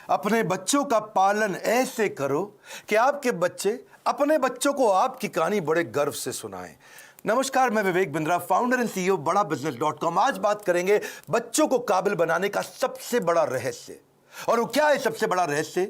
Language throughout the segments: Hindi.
अपने बच्चों का पालन ऐसे करो कि आपके बच्चे अपने बच्चों को आपकी कहानी बड़े गर्व से सुनाएं। नमस्कार, मैं Vivek Bindra, founder and CEO बड़ा बिजनेस.com। आज बात करेंगे बच्चों को काबिल बनाने का सबसे बड़ा रहस्य। और वो क्या है सबसे बड़ा रहस्य?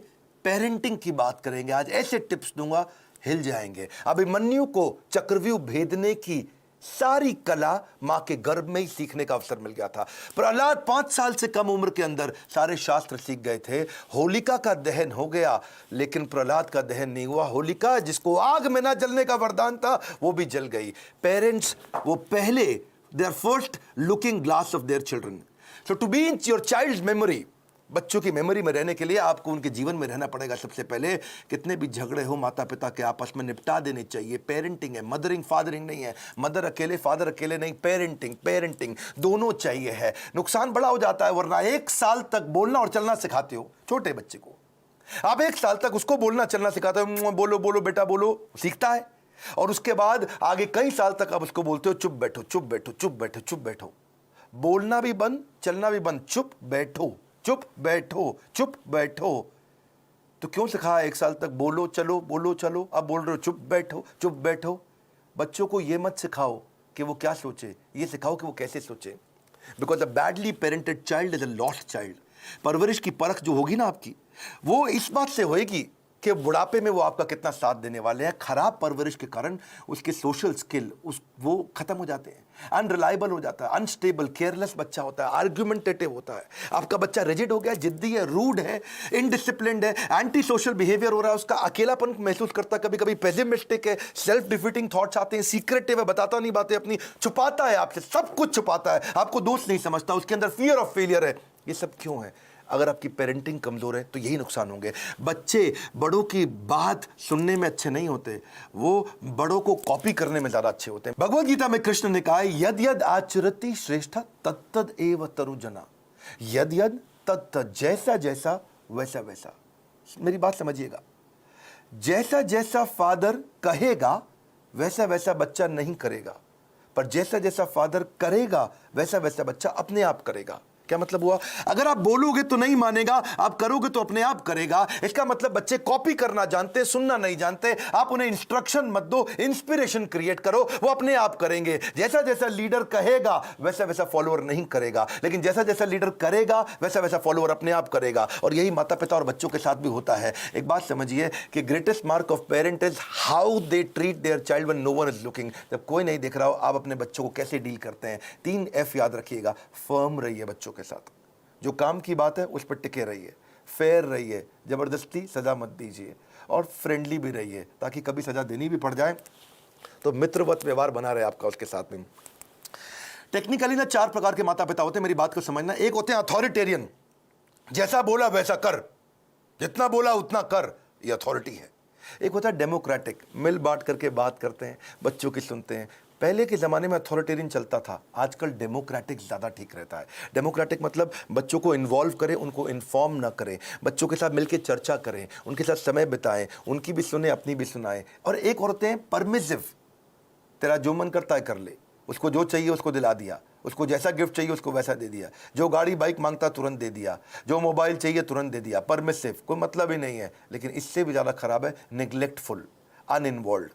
पेरेंटिंग की बात करेंगे। आज ऐसे टिप्स दूंगा, हिल जाएंगे। अभिमन्यु को चक्रव्यूह भेदने की सारी कला मां के गर्भ में ही सीखने का अवसर मिल गया था। प्रहलाद 5 साल से कम उम्र के अंदर सारे शास्त्र सीख गए थे। होलिका का दहन हो गया, लेकिन प्रहलाद का दहन नहीं हुआ। होलिका, जिसको आग में ना जलने का वरदान था, वो भी जल गई। पेरेंट्स वो पहले, they are first looking glass of their children. So to be in your child's memory, बच्चों की मेमोरी में रहने के लिए आपको उनके जीवन में रहना पड़ेगा। सबसे पहले कितने भी झगड़े हो माता पिता के आपस में निपटा देने चाहिए। पेरेंटिंग है, मदरिंग फादरिंग नहीं है। मदर अकेले फादर अकेले नहीं, पेरेंटिंग दोनों चाहिए है। नुकसान बड़ा हो जाता है, वरना 1 साल तक बोलना और चलना सिखाते हो छोटे बच्चे को। आप 1 साल तक उसको बोलना चलना सिखाते हो, बोलो बोलो बेटा बोलो, सीखता है। और उसके बाद आगे कई साल तक आप उसको बोलते हो चुप बैठो चुप बैठो चुप बैठो चुप बैठो। बोलना भी बंद, चलना भी बंद, चुप बैठो चुप बैठो चुप बैठो। तो क्यों सिखाया 1 साल तक बोलो चलो, अब बोल रहे हो चुप बैठो। बच्चों को यह मत सिखाओ कि वो क्या सोचे, ये सिखाओ कि वो कैसे सोचे। Because a badly parented child is a lost child. परवरिश की परख जो होगी ना आपकी, वो इस बात से होएगी कि बुढ़ापे में वो आपका कितना साथ देने वाले हैं। खराब परवरिश के कारण उसके सोशल स्किल वो खत्म हो जाते हैं, अनरिलायबल हो जाता है, अनस्टेबल, केयरलेस बच्चा होता है, आर्ग्यूमेंटेटिव होता है। आपका बच्चा रिजिड हो गया, जिद्दी है, रूड है, इनडिसिप्लिन्ड है, एंटी सोशल बिहेवियर हो रहा है, उसका अकेलापन महसूस करता है, कभी कभी पेसिमिस्टिक है, सेल्फ डिफीटिंग थॉट्स आते हैं, सीक्रेटिव है, बताता नहीं बातें अपनी, छुपाता है आपसे, सब कुछ छुपाता है, आपको दोस्त नहीं समझता, उसके अंदर फियर ऑफ फेलियर है। ये सब क्यों है? अगर आपकी पेरेंटिंग कमजोर है तो यही नुकसान होंगे। बच्चे बड़ों की बात सुनने में अच्छे नहीं होते, वो बड़ों को कॉपी करने में ज्यादा अच्छे होते हैं। भगवद गीता में कृष्ण ने कहा है, यद यद आचरति श्रेष्ठ तत्तद एव तरुजना। यद यद तत्तद, जैसा जैसा वैसा वैसा। मेरी बात समझिएगा, जैसा जैसा फादर कहेगा वैसा वैसा बच्चा नहीं करेगा, पर जैसा जैसा फादर करेगा वैसा वैसा बच्चा अपने आप करेगा। क्या मतलब हुआ? अगर आप बोलोगे तो नहीं मानेगा, आप करोगे तो अपने आप करेगा। इसका मतलब बच्चे कॉपी करना जानते, सुनना नहीं जानते। आप उन्हें इंस्ट्रक्शन मत दो, इंस्पिरेशन क्रिएट करो, वो अपने आप करेंगे। जैसा जैसा लीडर कहेगा वैसा वैसा फॉलोअर नहीं करेगा, लेकिन जैसा जैसा लीडर करेगा वैसा वैसा फॉलोअर अपने आप करेगा। और यही माता पिता और बच्चों के साथ भी होता है। एक बात समझिए कि greatest mark of parent is how they treat their child when no one is looking. जब कोई नहीं देख रहा हो, आप अपने बच्चों को कैसे डील करते हैं। 3 F याद रखिएगा। फर्म रहिए बच्चों के साथ, जो काम की बात है उस पर टिके रहिए, फेयर रहिए, जबरदस्ती सजा मत दीजिए, और फ्रेंडली भी रहिए, ताकि कभी सजा देनी भी पड़ जाए तो मित्रवत व्यवहार बना रहे आपका उसके साथ में। टेक्निकली ना 4 प्रकार के माता पिता होते हैं, मेरी बात को समझना। एक होते हैं अथॉरिटेरियन, जैसा बोला वैसा कर, जितना बोला उतना कर, ये अथॉरिटी है। एक होता है डेमोक्रेटिक, मिल बांट करके बात करते हैं, बच्चों की सुनते हैं। पहले के ज़माने में अथॉरिटेरियन चलता था, आजकल डेमोक्रेटिक ज़्यादा ठीक रहता है। डेमोक्रेटिक मतलब बच्चों को इन्वॉल्व करें, उनको इन्फॉर्म ना करें, बच्चों के साथ मिलकर चर्चा करें, उनके साथ समय बिताएं, उनकी भी सुने, अपनी भी सुनाएं। और एक और होते हैं परमिसिव, तेरा जो मन करता है कर ले, उसको जो चाहिए उसको दिला दिया, उसको जैसा गिफ्ट चाहिए उसको वैसा दे दिया, जो गाड़ी बाइक मांगता तुरंत दे दिया, जो मोबाइल चाहिए तुरंत दे दिया। परमिसिव, कोई मतलब ही नहीं है। लेकिन इससे भी ज़्यादा खराब है निग्लेक्टफुल, अनइन्वॉल्व।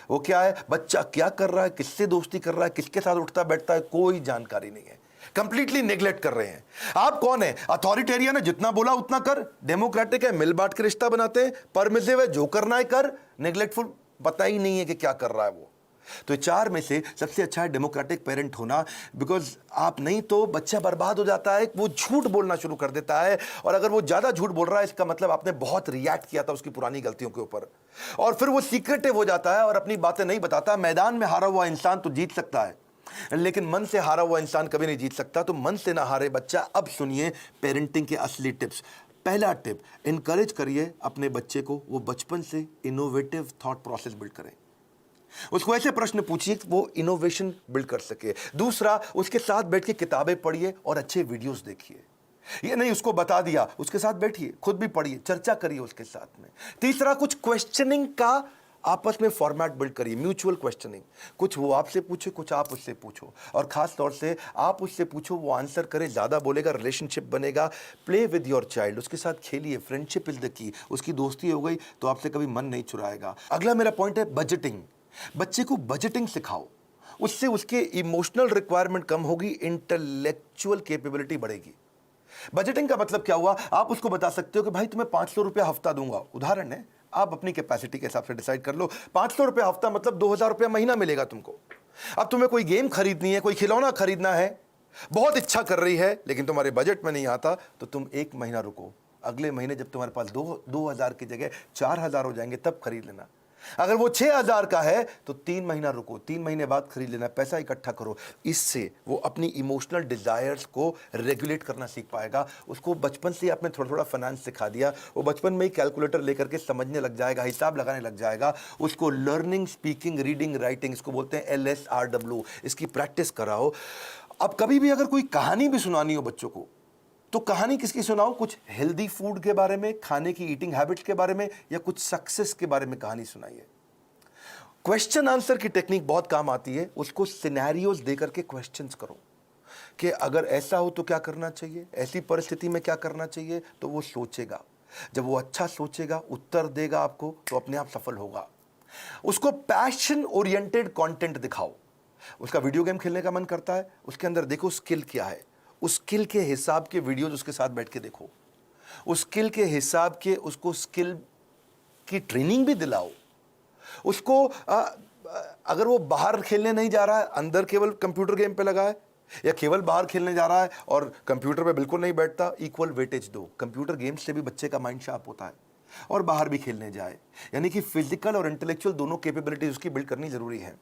वो क्या है? बच्चा क्या कर रहा है, किससे दोस्ती कर रहा है, किसके साथ उठता बैठता है, कोई जानकारी नहीं है। कंप्लीटली नेग्लेक्ट कर रहे हैं। आप कौन है? अथॉरिटेरियन है, जितना बोला उतना कर। डेमोक्रेटिक है, मिल बांट के रिश्ता बनाते हैं। परमिसिव है, जो करना है कर। नेग्लेक्टफुल, पता ही नहीं है कि क्या कर रहा है वो। तो 4 में से सबसे अच्छा है डेमोक्रेटिक पेरेंट होना। बिकॉज आप नहीं तो बच्चा बर्बाद हो जाता है, वो झूठ बोलना शुरू कर देता है। और अगर वो ज्यादा झूठ बोल रहा है, इसका मतलब आपने बहुत रिएक्ट किया था उसकी पुरानी गलतियों के ऊपर, और फिर वो सीक्रेटिव हो जाता है और अपनी बातें नहीं बताता। मैदान में हारा हुआ इंसान तो जीत सकता है, लेकिन मन से हारा हुआ इंसान कभी नहीं जीत सकता। तो मन से ना हारे बच्चा। अब सुनिए पेरेंटिंग के असली टिप्स। पहला टिप, इनकरेज करिए अपने बच्चे को, वो बचपन से इनोवेटिव थॉट प्रोसेस बिल्ड करें। उसको ऐसे प्रश्न पूछिए कि वो इनोवेशन बिल्ड कर सके। दूसरा, उसके साथ बैठ के किताबें पढ़िए और अच्छे वीडियोस देखिए। ये नहीं उसको बता दिया, उसके साथ बैठिए, खुद भी पढ़िए, चर्चा करिए उसके साथ में। तीसरा, कुछ क्वेश्चनिंग का आपस में फॉर्मेट बिल्ड करिए, म्यूचुअल क्वेश्चनिंग, कुछ वो आपसे पूछे, कुछ आप उससे पूछो, और खास तौर से आप उससे पूछो, वो आंसर करे, ज़्यादा बोलेगा, रिलेशनशिप बनेगा। प्ले विद योर चाइल्ड, उसके साथ खेलिए, फ्रेंडशिप इज द की। उसकी दोस्ती हो गई तो आपसे कभी मन नहीं चुराएगा। अगला मेरा पॉइंट है बजटिंग। बच्चे को बजटिंग सिखाओ, उससे उसके इमोशनल रिक्वायरमेंट कम होगी, इंटेलेक्चुअल कैपेबिलिटी बढ़ेगी। बजटिंग का मतलब क्या हुआ, आप उसको बता सकते हो कि भाई तुम्हें 500 रुपया हफ्ता दूंगा, उदाहरण है, आप अपनी कैपेसिटी के हिसाब से डिसाइड कर लो। 500 रुपया हफ्ता मतलब 2000 रुपया महीना मिलेगा तुमको। अब तुम्हें कोई गेम खरीदनी है, कोई खिलौना खरीदना है, बहुत इच्छा कर रही है, लेकिन तुम्हारे बजट में नहीं आता, तो तुम एक महीना रुको, अगले महीने जब तुम्हारे पास 2000 की जगह 4000 हो जाएंगे तब खरीद लेना। अगर वो 6000 का है तो 3 महीना रुको, 3 महीने बाद खरीद लेना, पैसा इकट्ठा करो। इससे वो अपनी इमोशनल डिजायर्स को रेगुलेट करना सीख पाएगा। उसको बचपन से आपने थोड़ा थोड़ा फाइनेंस सिखा दिया, वो बचपन में ही कैलकुलेटर लेकर के समझने लग जाएगा, हिसाब लगाने लग जाएगा। उसको लर्निंग, स्पीकिंग, रीडिंग, राइटिंग, इसको बोलते हैं LSRW, इसकी प्रैक्टिस कराओ। अब कभी भी अगर कोई कहानी भी सुनानी हो बच्चों को, तो कहानी किसकी सुनाओ, कुछ हेल्दी फूड के बारे में, खाने की ईटिंग हैबिट्स के बारे में, या कुछ सक्सेस के बारे में कहानी सुनाइए। क्वेश्चन आंसर की टेक्निक बहुत काम आती है। उसको सिनेरियोज देकर के क्वेश्चंस करो कि अगर ऐसा हो तो क्या करना चाहिए, ऐसी परिस्थिति में क्या करना चाहिए, तो वो सोचेगा। जब वो अच्छा सोचेगा, उत्तर देगा आपको, तो अपने आप सफल होगा। उसको पैशन ओरिएंटेड कंटेंट दिखाओ। उसका वीडियो गेम खेलने का मन करता है, उसके अंदर देखो स्किल क्या है, उस स्किल के हिसाब के वीडियोज उसके साथ बैठ के देखो, उस स्किल के हिसाब के उसको स्किल की ट्रेनिंग भी दिलाओ। उसको अगर वो बाहर खेलने नहीं जा रहा है, अंदर केवल कंप्यूटर गेम पे लगा है, या केवल बाहर खेलने जा रहा है और कंप्यूटर पे बिल्कुल नहीं बैठता, इक्वल वेटेज दो। कंप्यूटर गेम्स से भी बच्चे का माइंड शार्प होता है, और बाहर भी खेलने जाए। यानी कि फिजिकल और इंटेलेक्चुअल दोनों कैपेबिलिटीज उसकी बिल्ड करनी जरूरी है।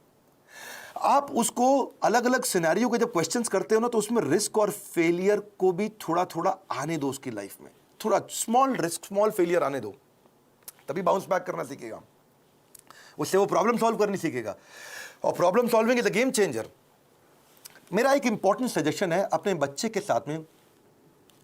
आप उसको अलग अलग सिनेरियो के जब क्वेश्चंस करते हो ना, तो उसमें रिस्क और फेलियर को भी थोड़ा थोड़ा आने दो उसकी लाइफ में। थोड़ा स्मॉल रिस्क, स्मॉल फेलियर आने दो, तभी बाउंस बैक करना सीखेगा। उससे वो प्रॉब्लम सॉल्व करनी सीखेगा, और problem solving is a game changer. मेरा एक इंपॉर्टेंट सजेशन है, अपने बच्चे के साथ में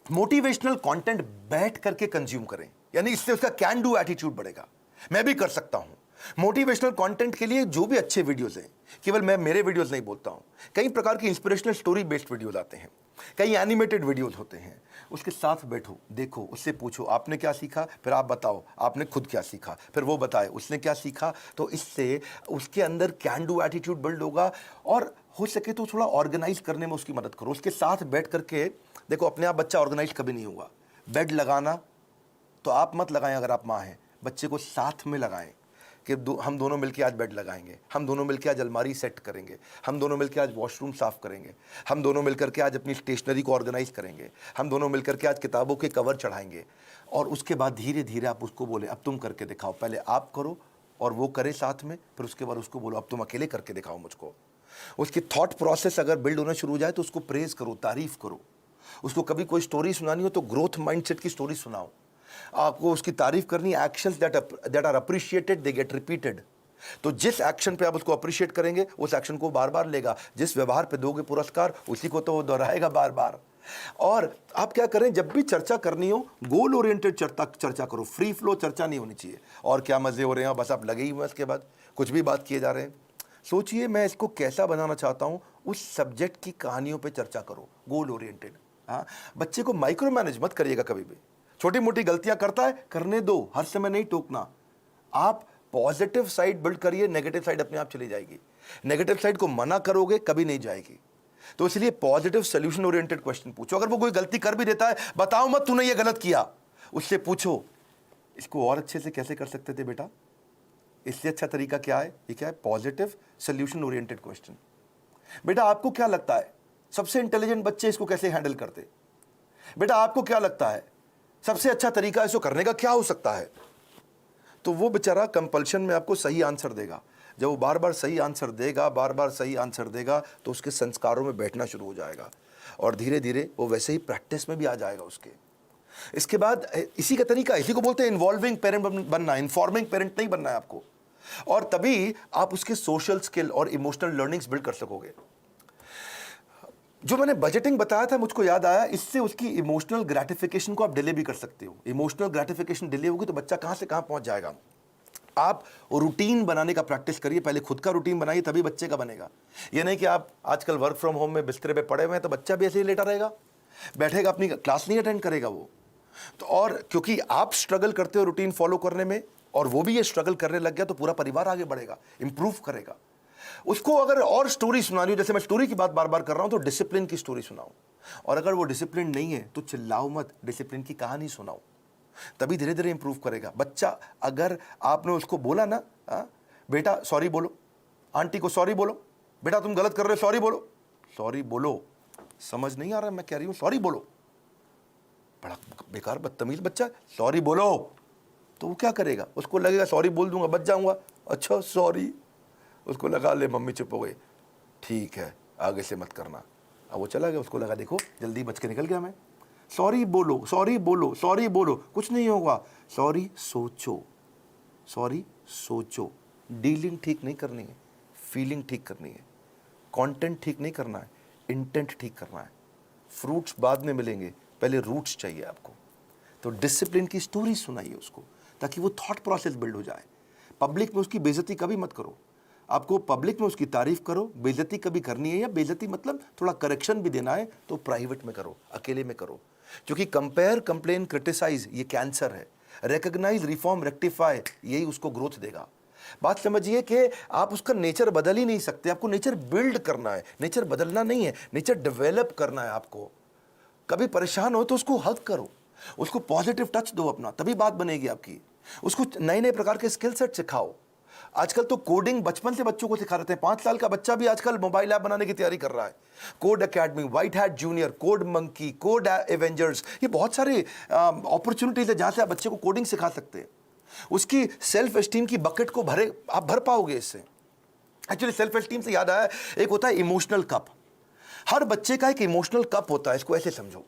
मोटिवेशनल कंटेंट बैठ करके कंज्यूम करें, यानी इससे उसका कैन डू एटीट्यूड बढ़ेगा। मैं भी कर सकता हूं। मोटिवेशनल कंटेंट के लिए जो भी अच्छे वीडियोस हैं, केवल मैं मेरे वीडियोस नहीं बोलता हूं, कई प्रकार की इंस्पिरेशनल स्टोरी बेस्ड वीडियोस आते हैं, कई एनिमेटेड वीडियोस होते हैं। उसके साथ बैठो, देखो, उससे पूछो आपने क्या सीखा, फिर आप बताओ आपने खुद क्या सीखा, फिर वो बताए उसने क्या सीखा। तो इससे उसके अंदर कैन डू एटीट्यूड बिल्ड होगा, और हो सके तो थोड़ा ऑर्गेनाइज करने में उसकी मदद करो। उसके साथ बैठ करके देखो, अपने आप बच्चा ऑर्गेनाइज कभी नहीं होगा। बेड लगाना तो आप मत लगाएं, अगर आप माँ हैं, बच्चे को साथ में लगाएं कि हम दोनों मिलकर आज बेड लगाएंगे, हम दोनों मिलकर आज अलमारी सेट करेंगे, हम दोनों मिलकर आज वॉशरूम साफ करेंगे, हम दोनों मिलकर के आज अपनी स्टेशनरी को ऑर्गेनाइज करेंगे, हम दोनों मिलकर के आज किताबों के कवर चढ़ाएंगे। और उसके बाद धीरे धीरे आप उसको बोले अब तुम करके दिखाओ, पहले आप करो और वो करे साथ में, फिर उसके बाद उसको बोलो अब तुम अकेले करके दिखाओ मुझको। उसकी थॉट प्रोसेस अगर बिल्ड होना शुरू हो जाए तो उसको प्रेज करो, तारीफ करो। उसको कभी कोई स्टोरी सुनानी हो तो ग्रोथ माइंडसेट की स्टोरी सुनाओ। आपको उसकी तारीफ करनी, actions that are appreciated they get repeated. तो जिस एक्शन पे आप उसको अप्रिशिएट करेंगे, उस एक्शन को बार बार लेगा। जिस व्यवहार पे दोगे पुरस्कार, उसी को तो वो दोहराएगा बार बार। और आप क्या करें, जब भी चर्चा करनी हो, गोल ओरिएंटेड चर्चा करो, फ्री फ्लो चर्चा नहीं होनी चाहिए। और क्या मजे हो रहे हैं, बस आप लगे ही हुए, इसके बाद कुछ भी बात किए जा रहे हैं। सोचिए मैं इसको कैसा बनाना चाहता हूं, उस सब्जेक्ट की कहानियों पे चर्चा करो, गोल ओरिएंटेड। हाँ, बच्चे को माइक्रो मैनेज मत करिएगा कभी भी। छोटी मोटी गलतियां करता है, करने दो, हर समय नहीं टोकना। आप पॉजिटिव साइड बिल्ड करिए, नेगेटिव साइड अपने आप चली जाएगी। नेगेटिव साइड को मना करोगे कभी नहीं जाएगी। तो इसलिए पॉजिटिव सोल्यूशन ओरिएंटेड क्वेश्चन पूछो। अगर वो कोई गलती कर भी देता है, बताओ मत तूने ये गलत किया, उससे पूछो इसको और अच्छे से कैसे कर सकते थे बेटा, इससे अच्छा तरीका क्या है। ये क्या है, पॉजिटिव सोल्यूशन ओरिएंटेड क्वेश्चन। बेटा आपको क्या लगता है सबसे इंटेलिजेंट बच्चे इसको कैसे हैंडल करते, बेटा आपको क्या लगता है सबसे अच्छा तरीका इसको करने का क्या हो सकता है। तो वो बेचारा कंपल्शन में आपको सही आंसर देगा। जब वो बार बार सही आंसर देगा, बार बार सही आंसर देगा, तो उसके संस्कारों में बैठना शुरू हो जाएगा, और धीरे धीरे वो वैसे ही प्रैक्टिस में भी आ जाएगा उसके। इसके बाद इसी का तरीका, इसी को बोलते हैं इन्वॉल्विंग पेरेंट बनना, इन्फॉर्मिंग पेरेंट नहीं बनना है आपको। और तभी आप उसके सोशल स्किल और इमोशनल लर्निंग्स बिल्ड कर सकोगे। जो मैंने बजटिंग बताया था, मुझको याद आया, इससे उसकी इमोशनल ग्रेटिफिकेशन को आप डिले भी कर सकते हो। इमोशनल ग्रेटिफिकेशन डिले होगी तो बच्चा कहां से कहां पहुंच जाएगा। आप रूटीन बनाने का प्रैक्टिस करिए, पहले खुद का रूटीन बनाइए, तभी बच्चे का बनेगा। ये नहीं कि आप आजकल वर्क फ्रॉम होम में बिस्तरे पे पड़े हुए हैं तो बच्चा भी ऐसे ही लेटा रहेगा, बैठेगा, अपनी क्लास नहीं अटेंड करेगा वो। तो और क्योंकि आप स्ट्रगल करते हो रूटीन फॉलो करने में और वो भी ये स्ट्रगल करने लग गया, तो पूरा परिवार आगे बढ़ेगा, इंप्रूव करेगा। उसको अगर और स्टोरी सुनानी हो, जैसे मैं स्टोरी की बात बार बार कर रहा हूं, तो डिसिप्लिन की स्टोरी सुनाओ। और अगर वो डिसिप्लिन नहीं है तो चिल्लाओ मत, डिसिप्लिन की कहानी सुनाओ, तभी धीरे धीरे इंप्रूव करेगा बच्चा। अगर आपने उसको बोला ना, बेटा सॉरी बोलो, आंटी को सॉरी बोलो, बेटा तुम गलत कर रहे हो सॉरी बोलो, सॉरी बोलो, समझ नहीं आ रहा मैं कह रही हूं सॉरी बोलो, बड़ा बेकार बदतमीज बच्चा, सॉरी बोलो, तो वो क्या करेगा, उसको लगेगा सॉरी बोल दूंगा बच जाऊंगा, अच्छा सॉरी, उसको लगा ले मम्मी चुप हो गई, ठीक है आगे से मत करना। अब वो चला गया, उसको लगा देखो जल्दी बच के निकल गया मैं, सॉरी बोलो सॉरी बोलो सॉरी बोलो, कुछ नहीं होगा, सॉरी सोचो, सॉरी सोचो। डीलिंग ठीक नहीं करनी है, फीलिंग ठीक करनी है, कंटेंट ठीक नहीं करना है, इंटेंट ठीक करना है। फ्रूट्स बाद में मिलेंगे, पहले रूट्स चाहिए आपको। तो डिसिप्लिन की स्टोरी सुनाइए उसको, ताकि वो थॉट प्रोसेस बिल्ड हो जाए। पब्लिक में उसकी बेइज्जती कभी मत करो, आपको पब्लिक में उसकी तारीफ करो, बेइज्जती कभी करनी है, या बेइज्जती मतलब थोड़ा करेक्शन भी देना है तो प्राइवेट में करो, अकेले में करो। क्योंकि कंपेयर, कंप्लेन, क्रिटिसाइज ये कैंसर है। रिकॉग्नाइज, रिफॉर्म, रेक्टिफाई, यही उसको ग्रोथ देगा। बात समझिए कि आप उसका नेचर बदल ही नहीं सकते, आपको नेचर बिल्ड करना है, नेचर बदलना नहीं है, नेचर डेवलप करना है आपको। कभी परेशान हो तो उसको हक करो, उसको पॉजिटिव टच दो अपना, तभी बात बनेगी आपकी। उसको नए नए प्रकार के स्किल सेट सिखाओ। आजकल तो कोडिंग बचपन से बच्चों को सिखा रहे हैं, 5 साल का बच्चा भी आजकल मोबाइल ऐप बनाने की तैयारी कर रहा है। Code academy, white hat junior, code monkey, code Avengers, ये बहुत सारे अपॉर्चुनिटीज है जहां से आप बच्चे को कोडिंग सिखा सकते हैं। उसकी सेल्फ एस्टीम की बकेट को आप भर पाओगे इससे। एक्चुअली सेल्फ एस्टीम से याद आया, एक होता है इमोशनल कप। हर बच्चे का एक इमोशनल कप होता है, इसको ऐसे समझो।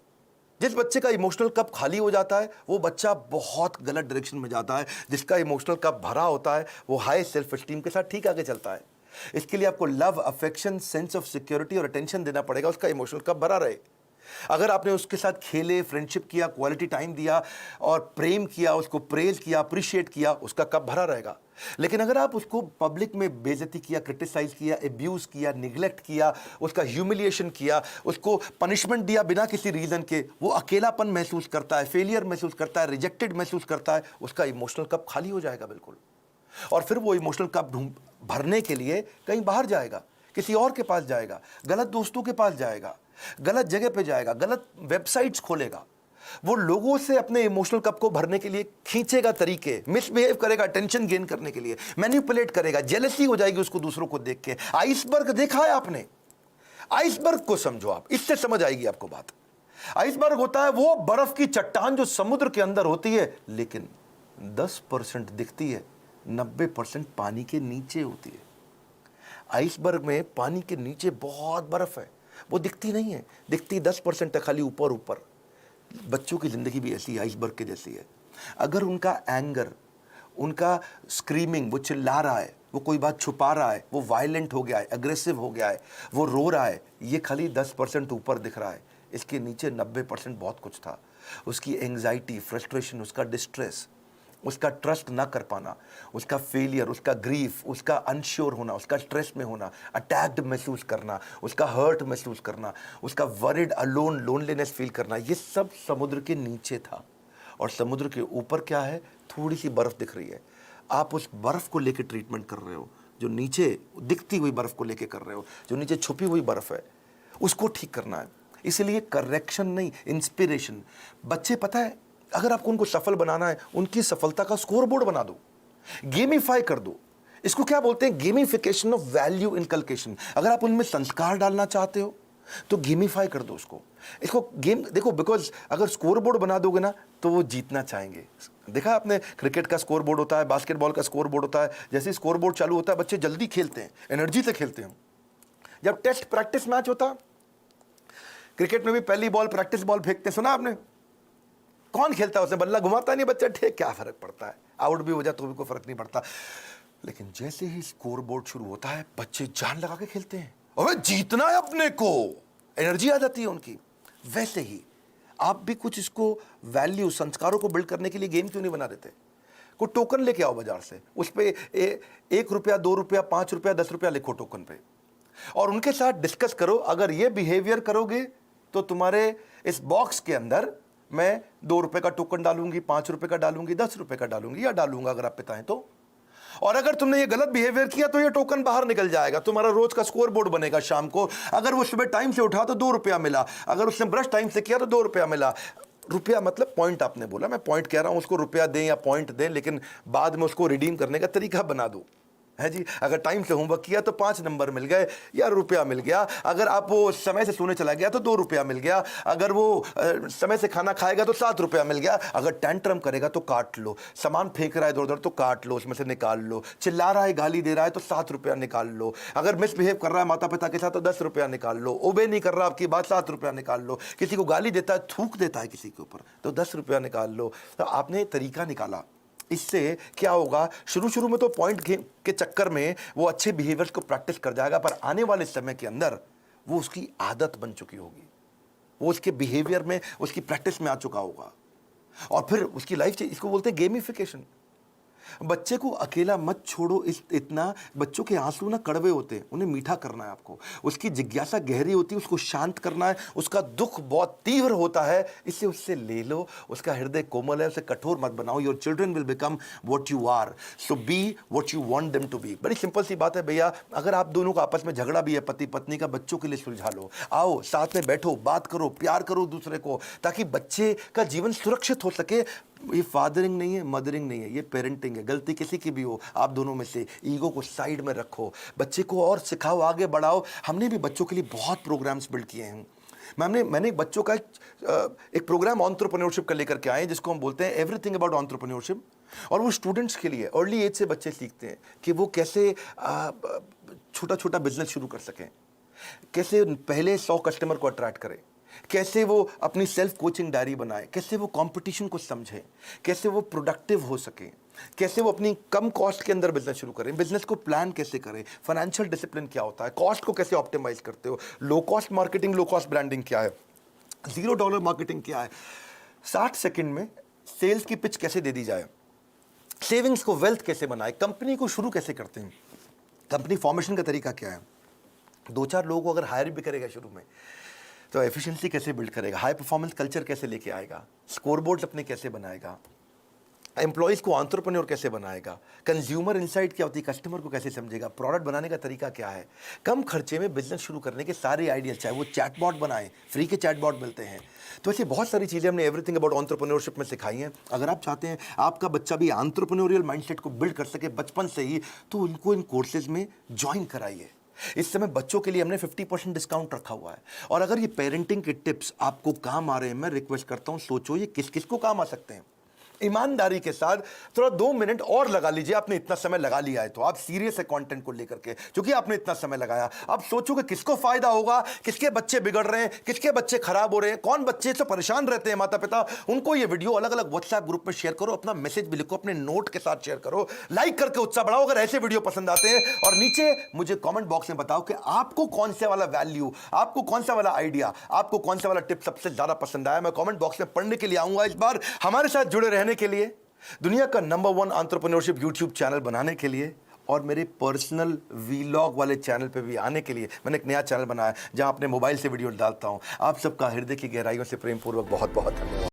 जिस बच्चे का इमोशनल कप खाली हो जाता है वो बच्चा बहुत गलत डायरेक्शन में जाता है। जिसका इमोशनल कप भरा होता है वो हाई सेल्फ एस्टीम के साथ ठीक आगे चलता है। इसके लिए आपको love, affection, sense of security और अटेंशन देना पड़ेगा, उसका इमोशनल कप भरा रहे। अगर आपने उसके साथ खेले, फ्रेंडशिप किया, क्वालिटी टाइम दिया और प्रेम किया, उसको प्रेज किया, अप्रिशिएट किया, उसका कप भरा रहेगा। लेकिन अगर आप उसको पब्लिक में बेइज्जती किया, क्रिटिसाइज किया, एब्यूज किया, निगलेक्ट किया, उसका ह्यूमिलिएशन किया, उसको पनिशमेंट दिया बिना किसी रीजन के, वो अकेलापन महसूस करता है, फेलियर महसूस करता है, रिजेक्टेड महसूस करता है, उसका इमोशनल कप खाली हो जाएगा बिल्कुल। और फिर वो इमोशनल कप भरने के लिए कहीं बाहर जाएगा, किसी और के पास जाएगा, गलत दोस्तों के पास जाएगा, गलत जगह पे जाएगा, गलत वेबसाइट्स खोलेगा। वो लोगों से अपने इमोशनल कप को भरने के लिए खींचेगा तरीके, मिसबिहेव करेगा अटेंशन गेन करने के लिए, मैनिपुलेट करेगा, जेलसी हो जाएगी उसको दूसरों को देख के। आइसबर्ग देखा है आपने? आइसबर्ग को समझो आप, इससे समझ आएगी आपको बात। आइसबर्ग होता है वो बर्फ की चट्टान जो समुद्र के अंदर होती है, लेकिन 10% दिखती है, 90% पानी के नीचे होती है। आइसबर्ग में पानी के नीचे बहुत बर्फ है, वो दिखती नहीं है, दिखती 10% है, खाली ऊपर ऊपर। बच्चों की जिंदगी भी ऐसी आइसबर्ग के जैसी है। अगर उनका एंगर, उनका स्क्रीमिंग, वो चिल्ला रहा है, वो कोई बात छुपा रहा है, वो वायलेंट हो गया है, अग्रेसिव हो गया है, वो रो रहा है, ये खाली 10% ऊपर दिख रहा है, इसके नीचे 90% बहुत कुछ था। उसकी एंग्जाइटी, फ्रस्ट्रेशन, उसका डिस्ट्रेस, उसका ट्रस्ट ना कर पाना, उसका फेलियर, उसका ग्रीफ, उसका अनश्योर होना, उसका स्ट्रेस में होना, अटैक्ड महसूस करना, उसका हर्ट महसूस करना, उसका वरिड, अलोन, लोनलीनेस फील करना, ये सब समुद्र के नीचे था। और समुद्र के ऊपर क्या है? थोड़ी सी बर्फ दिख रही है। आप उस बर्फ को लेकर ट्रीटमेंट कर रहे हो, जो नीचे दिखती हुई बर्फ को लेकर कर रहे हो, जो नीचे छुपी हुई बर्फ है, उसको ठीक करना है। इसलिए करेक्शन नहीं, इंस्पिरेशन। बच्चे पता है, अगर आपको उनको सफल बनाना है, उनकी सफलता का स्कोर बोर्ड बना दो, गेमिफाई कर दो। इसको क्या बोलते हैं? Gamification of value inculcation. अगर आप उनमें संस्कार डालना चाहते हो तो गेमिफाई कर दो उसको। इसको गेम देखो, बिकॉज अगर स्कोर बोर्ड बना दोगे ना तो वो जीतना चाहेंगे। देखा आपने, क्रिकेट का स्कोर बोर्ड होता है, बास्केटबॉल का स्कोर बोर्ड होता है। जैसे स्कोर बोर्ड चालू होता है, बच्चे जल्दी खेलते हैं, एनर्जी से खेलते हैं। जब टेस्ट प्रैक्टिस मैच होता, क्रिकेट में भी पहली बॉल प्रैक्टिस बॉल फेंकते, सुना आपने? कौन खेलता है उसमें? बल्ला घुमाता नहीं बच्चा, ठीक, क्या फर्क पड़ता है, आउट भी हो जाए तो भी कोई फर्क नहीं पड़ता। लेकिन जैसे ही स्कोर बोर्ड शुरू होता है, बच्चे जान लगा के खेलते हैं, अबे जीतना है अपने को, एनर्जी आ जाती है उनकी। वैसे ही आप भी कुछ इसको वैल्यू, संस्कारों को बिल्ड करने के लिए गेम क्यों नहीं बना देते? कोई टोकन लेके आओ बाजार से, उस पर 1 रुपया, 2 रुपया, 5 रुपया, 10 रुपया लिखो टोकन पे, और उनके साथ डिस्कस करो। अगर ये बिहेवियर करोगे तो तुम्हारे इस बॉक्स के अंदर मैं 2 रुपए का टोकन डालूंगी, 5 रुपए का डालूंगी, 10 रुपए का डालूंगी, या डालूंगा अगर आप पिता हैं तो। और अगर तुमने ये गलत बिहेवियर किया तो ये टोकन बाहर निकल जाएगा, तुम्हारा रोज का स्कोर बोर्ड बनेगा शाम को। अगर वो सुबह टाइम से उठा तो 2 रुपया मिला, अगर उसने ब्रश टाइम से किया तो 2 रुपया मिला। रुपया मतलब पॉइंट, आपने बोला, मैं पॉइंट कह रहा हूं, उसको रुपया दें या पॉइंट दें, लेकिन बाद में उसको रिडीम करने का तरीका बना दो, है जी। अगर टाइम से होमवर्क किया तो 5 नंबर मिल गए या रुपया मिल गया, अगर आप वो समय से सोने चला गया तो 2 रुपया मिल गया, अगर वो समय से खाना खाएगा तो 7 रुपया मिल गया, अगर टेंट्रम करेगा तो काट लो, सामान फेंक रहा है इधर उधर तो काट लो, उसमें से निकाल लो, चिल्ला रहा है, गाली दे रहा है तो 7 रुपया निकाल लो, अगर मिसबिहेव कर रहा है माता पिता के साथ तो 10 रुपया निकाल लो, ओबे नहीं कर रहा आपकी बात, 7 रुपया निकाल लो, किसी को गाली देता है, थूक देता है किसी के ऊपर तो 10 रुपया निकाल लो। तो आपने तरीका निकाला। इससे क्या होगा, शुरू शुरू में तो पॉइंट के चक्कर में वो अच्छे बिहेवियर्स को प्रैक्टिस कर जाएगा, पर आने वाले समय के अंदर वो उसकी आदत बन चुकी होगी, वो उसके बिहेवियर में, उसकी प्रैक्टिस में आ चुका होगा, और फिर उसकी लाइफ, इसको बोलते हैं गेमिफिकेशन। बच्चे को अकेला मत छोड़ो, इतना बच्चों के आंसू ना कड़वे होते हैं, उन्हें मीठा करना है आपको, उसकी जिज्ञासा गहरी होती है, उसको शांत करना है, उसका दुख बहुत तीव्र होता है, इसलिए उससे ले लो, उसका हृदय कोमल है, उसे कठोर मत बनाओ। Your children will become what you are, so be what you want them to be. बड़ी सिंपल सी बात है भैया, अगर आप दोनों का आपस में झगड़ा भी है पति पत्नी का, बच्चों के लिए सुलझा लो, आओ साथ में बैठो, बात करो, प्यार करो दूसरे को, ताकि बच्चे का जीवन सुरक्षित हो सके। ये फादरिंग नहीं है, मदरिंग नहीं है, ये पेरेंटिंग है। गलती किसी की भी हो, आप दोनों में से ईगो को साइड में रखो, बच्चे को और सिखाओ, आगे बढ़ाओ। हमने भी बच्चों के लिए बहुत प्रोग्राम्स बिल्ड किए हैं। मैंने बच्चों का एक प्रोग्राम एंटरप्रेन्योरशिप का लेकर के आए, जिसको हम बोलते हैं एवरीथिंग अबाउट एंटरप्रेन्योरशिप, और वो स्टूडेंट्स के लिए अर्ली एज से बच्चे सीखते हैं कि वो कैसे छोटा छोटा बिजनेस शुरू कर सकें, कैसे पहले 100 कस्टमर को अट्रैक्ट करें, कैसे वो अपनी सेल्फ कोचिंग डायरी बनाए, कैसे वो कंपटीशन को समझें, कैसे वो प्रोडक्टिव हो सके, कैसे वो अपनी कम कॉस्ट के अंदर बिजनेस शुरू करें, बिजनेस को प्लान कैसे करें, फाइनेंशियल डिसिप्लिन क्या होता है, कॉस्ट को कैसे ऑप्टिमाइज करते हो, low cost marketing, low cost branding क्या है, $0 मार्केटिंग क्या है, 60 सेकंड में सेल्स की पिच कैसे दे दी जाए, सेविंग्स को वेल्थ कैसे बनाए, कंपनी को शुरू कैसे करते हैं, कंपनी फॉर्मेशन का तरीका क्या है, 2-4 लोगों को अगर हायर भी करेगा शुरू में तो एफिशिएंसी कैसे बिल्ड करेगा, हाई परफॉर्मेंस कल्चर कैसे लेके आएगा, स्कोरबोर्ड अपने कैसे बनाएगा, एम्प्लॉइज़ को एंटरप्रेन्योर कैसे बनाएगा, कंज्यूमर इनसाइट क्या होती है, कस्टमर को कैसे समझेगा, प्रोडक्ट बनाने का तरीका क्या है, कम खर्चे में बिजनेस शुरू करने के सारे आइडियाज, चाहे वो चैटबॉट बनाएं, फ्री के चैटबॉट मिलते हैं। तो ऐसी बहुत सारी चीज़ें हमने एवरीथिंग अबाउट एंटरप्रेन्योरशिप में सिखाई हैं। अगर आप चाहते हैं आपका बच्चा भी एंटरप्रेन्योरियल माइंडसेट को बिल्ड कर सके बचपन से ही, तो उनको इन कोर्सेज में ज्वाइन कराइए। इस समय बच्चों के लिए हमने 50% डिस्काउंट रखा हुआ है, और अगर ये पेरेंटिंग के टिप्स आपको काम आ रहे हैं, मैं रिक्वेस्ट करता हूं सोचो ये किस किस को काम आ सकते हैं। ईमानदारी के साथ थोड़ा 2 मिनट और लगा लीजिए, आपने इतना समय लगा लिया है तो आप सीरियस है कंटेंट को लेकर के, क्योंकि आपने इतना समय लगाया। अब सोचो कि किसको फायदा होगा, किसके बच्चे बिगड़ रहे हैं, किसके बच्चे खराब हो रहे हैं, कौन बच्चे से परेशान रहते हैं माता पिता, उनको ये वीडियो अलग अलग व्हाट्सएप ग्रुप में शेयर करो, अपना मैसेज भी लिखो, अपने नोट के साथ शेयर करो, लाइक करके उत्साह बढ़ाओ अगर ऐसे वीडियो पसंद आते हैं, और नीचे मुझे कॉमेंट बॉक्स में बताओ कि आपको कौन से वाला वैल्यू, आपको कौन सा वाला आइडिया, आपको कौन सा वाला टिप सबसे ज्यादा पसंद आया। मैं कॉमेंट बॉक्स में पढ़ने के लिए आऊंगा। इस बार हमारे साथ जुड़े रहने के लिए, दुनिया का नंबर 1 एंटरप्रेन्योरशिप यूट्यूब चैनल बनाने के लिए, और मेरे पर्सनल वीलॉग वाले चैनल पे भी आने के लिए मैंने एक नया चैनल बनाया जहां अपने मोबाइल से वीडियो डालता हूं। आप सबका हृदय की गहराइयों से प्रेम पूर्वक बहुत बहुत धन्यवाद।